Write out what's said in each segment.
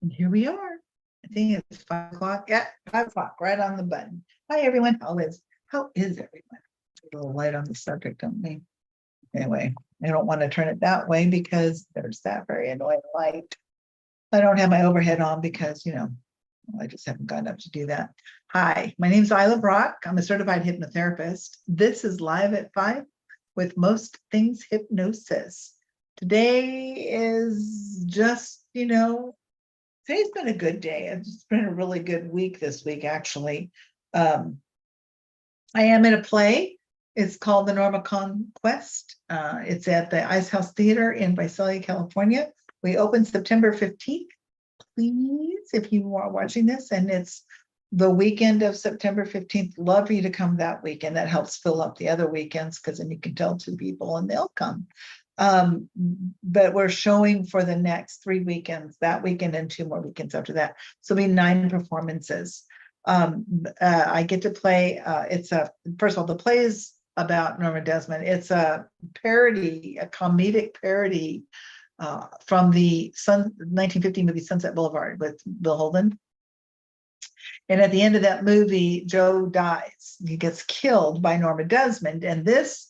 And here we are. I think it's 5 o'clock. Yeah, 5 o'clock, right on the button. Hi, everyone. How is everyone? A little light on the subject, don't we? Anyway, I don't want to turn it that way because there's that very annoying light. I don't have my overhead on because, I just haven't gotten up to do that. Hi, my name's Isla Brock. I'm a certified hypnotherapist. This is Live at 5 with Most Things Hypnosis. Today is just, today's been a good day. It's been a really good week this week, actually. I am in a play. It's called The Norma Conquest. It's at the Ice House Theater in Visalia, California. We open September 15th. Please, if you are watching this, and it's the weekend of September 15th, love for you to come that weekend. That helps fill up the other weekends because then you can tell 2 people and they'll come. But we're showing for the next 3 weekends, that weekend and 2 more weekends after that. So it'll be 9 performances. I get to play. First of all, the play is about Norma Desmond. It's a parody, a comedic parody from the 1950 movie Sunset Boulevard with Bill Holden. And at the end of that movie, Joe dies. He gets killed by Norma Desmond. And this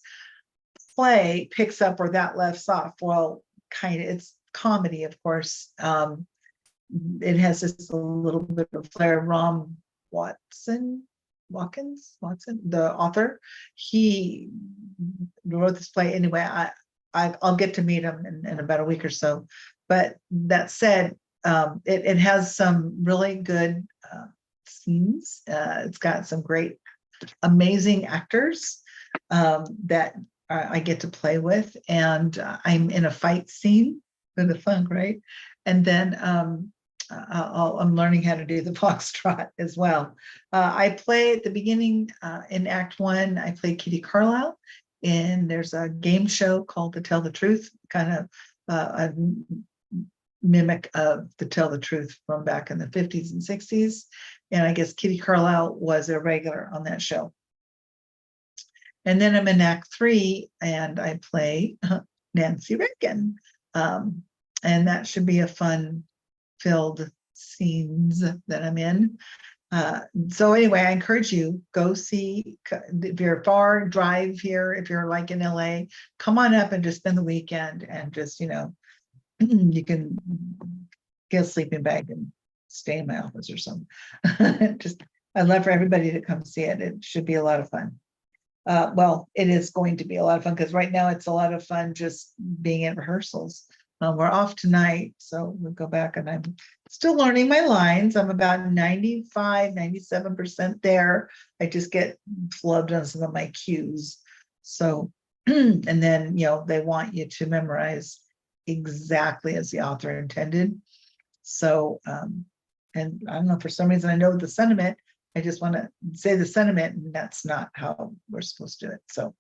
play picks up where that left off. Well, it's comedy, of course. It has just a little bit of flair. Ron Watkins, the author, he wrote this play. Anyway, I'll get to meet him in about a week or so. But that said, it has some really good scenes. It's got some great, amazing actors that I get to play with, and I'm in a fight scene for the fun, right? And then I'm learning how to do the foxtrot as well. I play at the beginning in Act 1. I play Kitty Carlisle, and there's a game show called To Tell the Truth, kind of a mimic of The Tell the Truth from back in the 50s and 60s. And I guess Kitty Carlisle was a regular on that show. And then I'm in Act 3 and I play Nancy Reagan. And that should be a fun-filled scenes that I'm in. So anyway, I encourage you, go see, if you're far, drive here. If you're like in LA, come on up and just spend the weekend and just, you can get a sleeping bag and stay in my office or something. I'd love for everybody to come see it. It should be a lot of fun. Well, it is going to be a lot of fun because right now it's a lot of fun just being in rehearsals. We're off tonight, so we'll go back, and I'm still learning my lines. I'm about 95, 97% there. I just get flubbed on some of my cues. So, and then, they want you to memorize exactly as the author intended. So, and I don't know, for some reason, I know the sentiment. I just want to say the sentiment, and that's not how we're supposed to do it. So,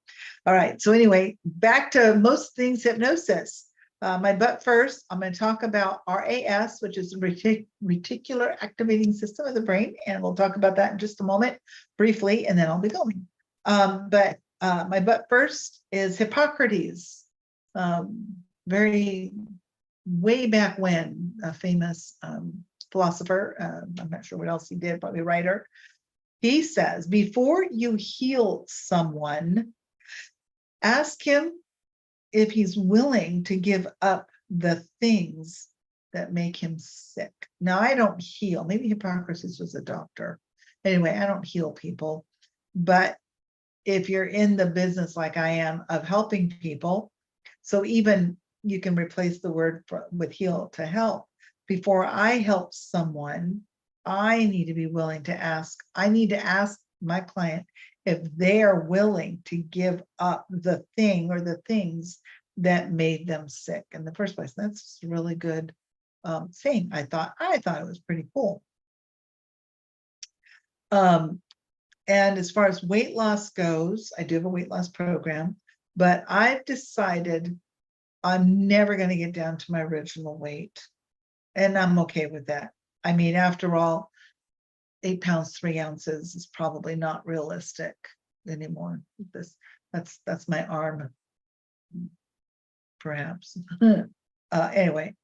all right. So anyway, back to Most Things Hypnosis. But first, I'm going to talk about R.A.S, which is the reticular activating system of the brain. And we'll talk about that in just a moment, briefly, and then I'll be going. But first is Hippocrates. Very way back when, a famous philosopher, I'm not sure what else he did, probably writer. He says, before you heal someone, ask him if he's willing to give up the things that make him sick. Now, I don't heal. Maybe Hippocrates was a doctor. Anyway, I don't heal people. But if you're in the business like I am of helping people, so even you can replace the word with heal to help. Before I help someone, I need to be willing to ask. I need to ask my client if they are willing to give up the thing or the things that made them sick in the first place. That's a really good thing. I thought it was pretty cool. And as far as weight loss goes, I do have a weight loss program, but I've decided I'm never going to get down to my original weight. And I'm okay with that. I mean, after all, 8 pounds, 3 ounces is probably not realistic anymore. That's my arm, perhaps. Anyway,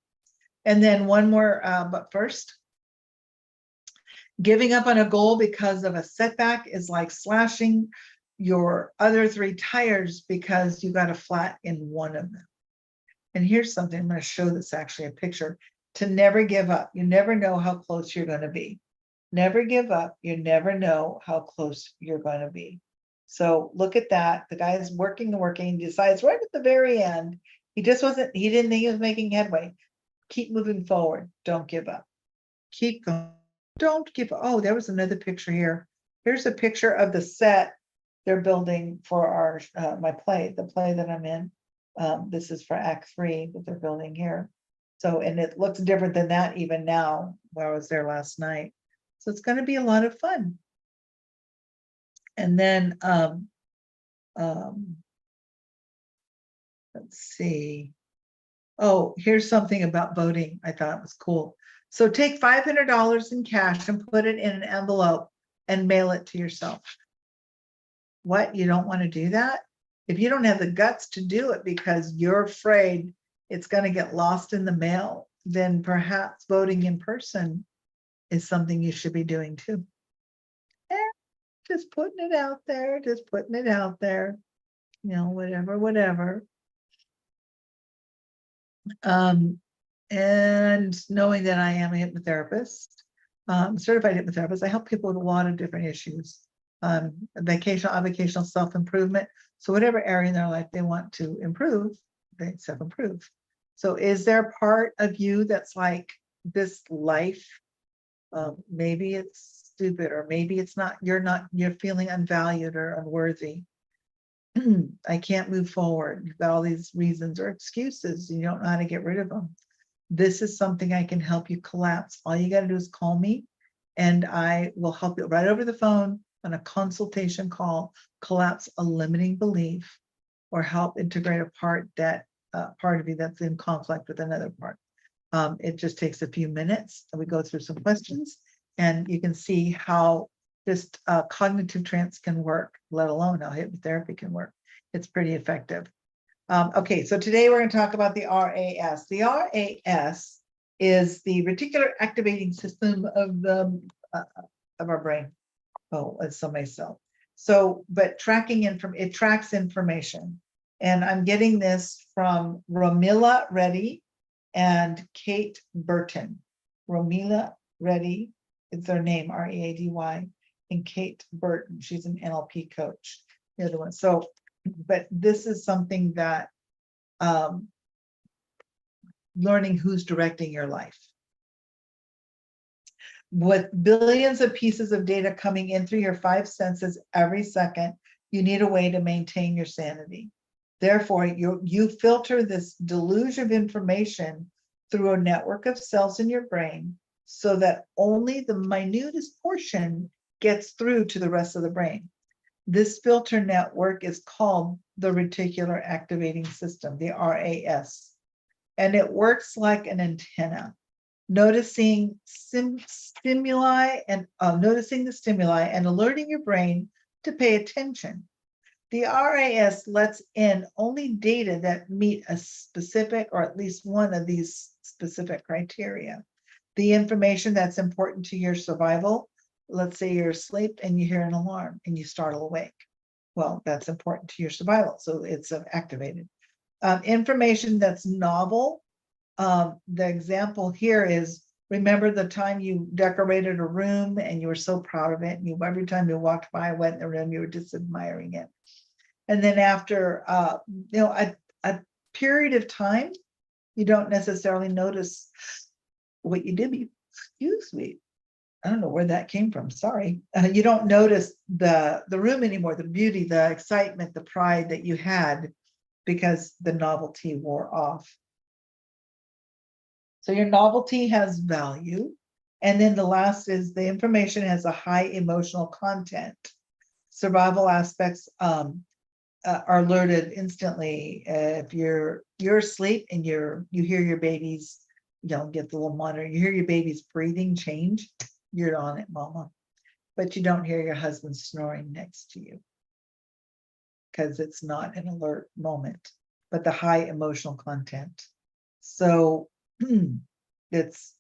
And then one more, but first, giving up on a goal because of a setback is like slashing your other 3 tires because you got a flat in one of them. And here's something I'm going to show this actually a picture. To never give up. You never know how close you're going to be. Never give up. You never know how close you're going to be. So look at that. The guy is working and working, decides right at the very end, he didn't think he was making headway. Keep moving forward. Don't give up. Keep going. Don't give up. Oh, there was another picture here. Here's a picture of the set they're building for our my play, the play that I'm in. This is for Act 3 that they're building here. So, and it looks different than that even now, where I was there last night. So it's going to be a lot of fun. And then, let's see. Oh, here's something about voting. I thought it was cool. So take $500 in cash and put it in an envelope and mail it to yourself. What? You don't want to do that? If you don't have the guts to do it because you're afraid it's going to get lost in the mail, then perhaps voting in person is something you should be doing too. Just putting it out there, just putting it out there, you know, whatever. And knowing that I am a hypnotherapist, certified hypnotherapist, I help people with a lot of different issues. Avocational self-improvement. So whatever area in their life they want to improve, they self-improve. So is there part of you that's like, this life, maybe it's stupid, or maybe it's not, you're feeling unvalued or unworthy. I can't move forward. You've got all these reasons or excuses. You don't know how to get rid of them. This is something I can help you collapse. All you got to do is call me and I will help you right over the phone on a consultation call, collapse a limiting belief or help integrate a part of you that's in conflict with another part. It just takes a few minutes and we go through some questions and you can see how just cognitive trance can work, let alone how hypnotherapy can work. It's pretty effective. Okay, so today we're going to talk about the R.A.S. The R.A.S. is the reticular activating system of our brain. Oh, it's so myself. So, but it tracks information. And I'm getting this from Romila Reddy and Kate Burton. Romila Reddy is their name, R-E-A-D-Y, and Kate Burton, she's an NLP coach. The other one. So, but this is something that learning who's directing your life. With billions of pieces of data coming in through your 5 senses every second, you need a way to maintain your sanity. Therefore, you filter this deluge of information through a network of cells in your brain so that only the minutest portion gets through to the rest of the brain. This filter network is called the reticular activating system, the R.A.S. And it works like an antenna, noticing stimuli and noticing the stimuli and alerting your brain to pay attention. The R.A.S. lets in only data that meet a specific or at least one of these specific criteria. The information that's important to your survival, let's say you're asleep and you hear an alarm and you startle awake. Well, that's important to your survival, so it's activated. Information that's novel. The example here is, remember the time you decorated a room and you were so proud of it, and every time you walked by, went in the room, you were just admiring it. And then after a period of time, you don't necessarily notice what you did. Excuse me. I don't know where that came from. Sorry. You don't notice the room anymore, the beauty, the excitement, the pride that you had because the novelty wore off. So your novelty has value. And then the last is the information has a high emotional content. Survival aspects are alerted instantly. If you're asleep and you hear your baby's, get the little monitor, you hear your baby's breathing change, you're on it, mama. But you don't hear your husband snoring next to you because it's not an alert moment, but the high emotional content. So It's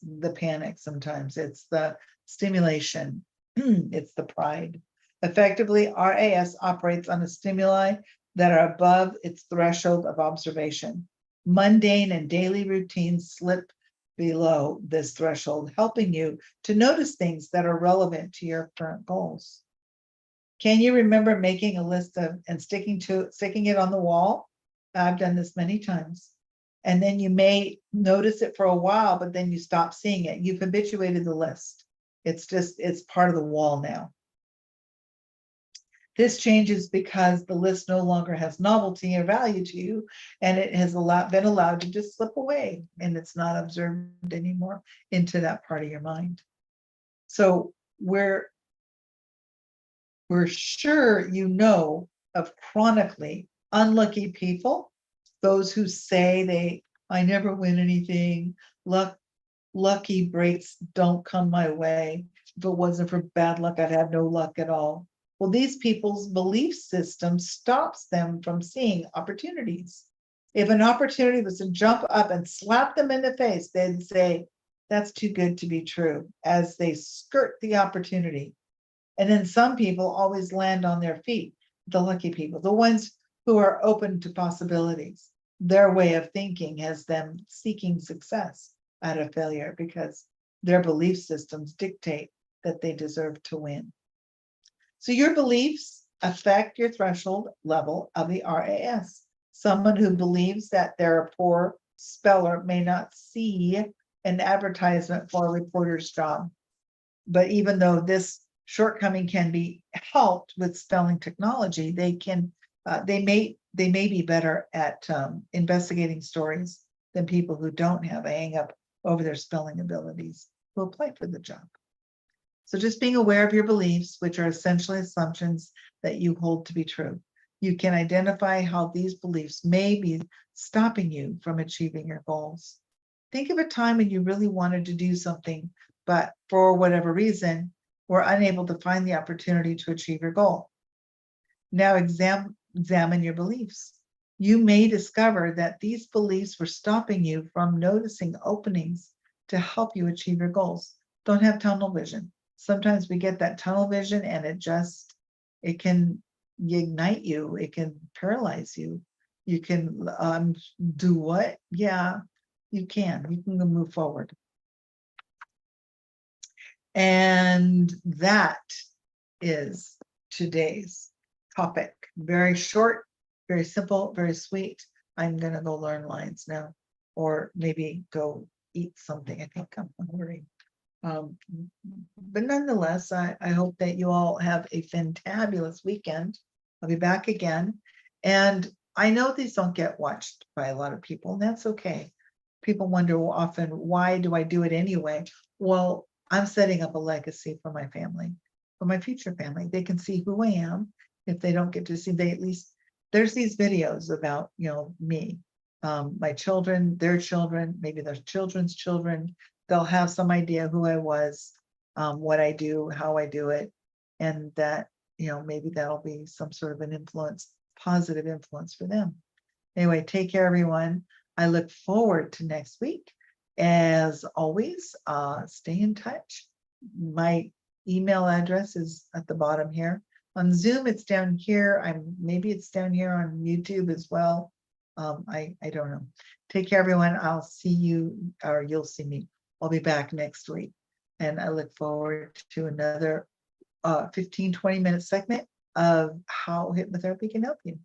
the panic sometimes, it's the stimulation, it's the pride. Effectively, RAS operates on the stimuli that are above its threshold of observation. Mundane and daily routines slip below this threshold, helping you to notice things that are relevant to your current goals. Can you remember making a list of and sticking it on the wall? I've done this many times. And then you may notice it for a while, but then you stop seeing it. You've habituated the list. It's part of the wall now. This changes because the list no longer has novelty or value to you, and it has been allowed to just slip away, and it's not observed anymore into that part of your mind. So we're sure you know of chronically unlucky people, those who say I never win anything, lucky breaks don't come my way. If it wasn't for bad luck, I'd have no luck at all. Well, these people's belief system stops them from seeing opportunities. If an opportunity was to jump up and slap them in the face, they'd say, that's too good to be true, as they skirt the opportunity. And then some people always land on their feet, the lucky people, the ones who are open to possibilities. Their way of thinking has them seeking success out of failure because their belief systems dictate that they deserve to win. So your beliefs affect your threshold level of the RAS. Someone who believes that they're a poor speller may not see an advertisement for a reporter's job. But even though this shortcoming can be helped with spelling technology, they may be better at investigating stories than people who don't have a hang up over their spelling abilities who apply for the job. So just being aware of your beliefs, which are essentially assumptions that you hold to be true. You can identify how these beliefs may be stopping you from achieving your goals. Think of a time when you really wanted to do something, but for whatever reason, were unable to find the opportunity to achieve your goal. Now examine your beliefs. You may discover that these beliefs were stopping you from noticing openings to help you achieve your goals. Don't have tunnel vision. Sometimes we get that tunnel vision and it can ignite you. It can paralyze you. You can do what? Yeah, you can move forward. And that is today's topic. Very short, very simple, very sweet. I'm going to go learn lines now, or maybe go eat something. I think I'm hungry. But nonetheless, I hope that you all have a fantabulous weekend. I'll be back again. And I know these don't get watched by a lot of people, and that's okay. People wonder often, why do I do it anyway? Well, I'm setting up a legacy for my family, for my future family. They can see who I am. If they don't get to see, they at least, there's these videos about, me, my children, their children, maybe their children's children. They'll have some idea who I was, what I do, how I do it, and that, maybe that'll be some sort of an influence, positive influence for them. Anyway, take care, everyone. I look forward to next week. As always, stay in touch. My email address is at the bottom here. On Zoom, it's down here. Maybe it's down here on YouTube as well. I don't know. Take care, everyone. I'll see you, or you'll see me. I'll be back next week. And I look forward to another 15-20 minute segment of how hypnotherapy can help you.